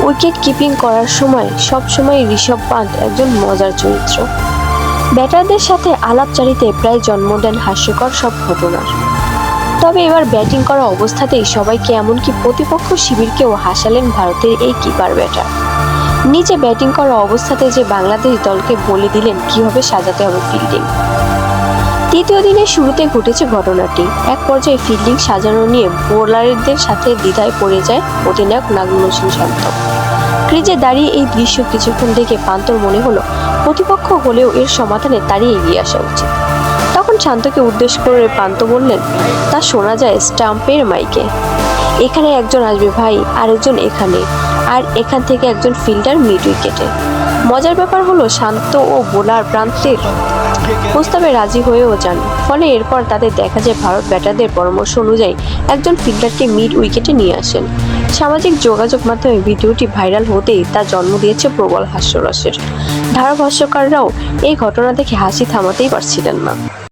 Wicket keeping করার সময় সবসময় ঋষভ পান্ট একজন মজার চরিত্র। ব্যাটারদের সাথে আলাপচারিতে প্রায় জন্ম দেন হাস্যকর সব ঘটনার। তবে এবার ব্যাটিং করা অবস্থাতেই সবাইকে এমনকি প্রতিপক্ষ শিবিরকেও হাসালেন ভারতের এই কিপার ব্যাটার। নিজে ব্যাটিং করা অবস্থাতে যে বাংলাদেশ দলকে বলে দিলেন কিভাবে সাজাতে হবে ফিল্ডিং। তৃতীয় দিনের শুরুতে ঘটেছে ঘটনাটি। এক পর্যায়ে ফিল্ডিং সাজানো নিয়ে বোলারদের সাথে দ্বিধায় পড়ে যায় অধিনায়ক নাজমুল হোসেন শান্ত। ক্রিজে দাঁড়িয়ে এই দৃশ্য কিছুক্ষণ দেখে পান্তর মনে হলো প্রতিপক্ষ হলেও এর সমাধানে তারই এগিয়ে আসা উচিত। তখন শান্তকে উদ্দেশ্য করে পান্ত বললেন, তা শোনা যায় স্টাম্পের মাইকে, এখানে একজন আসবে ভাই, আরেকজন এখানে, আর এখান থেকে একজন ফিল্ডার মিড উইকেটে। মজার ব্যাপার হলো শান্ত ও বোলার প্রান্তের প্রস্তাবে রাজি হয়েও যান। ফলে এরপর তাদের দেখা যায় ভারত ব্যাটারদের পরামর্শ অনুযায়ী একজন ফিল্ডারকে মিড উইকেটে নিয়ে আসেন। সামাজিক যোগাযোগ মাধ্যমে ভিডিওটি ভাইরাল হতেই তা জন্ম দিয়েছে প্রবল হাস্যরসের। ধারাভাষ্যকাররাও এই ঘটনা দেখে হাসি থামাতেই পারছিলেন না।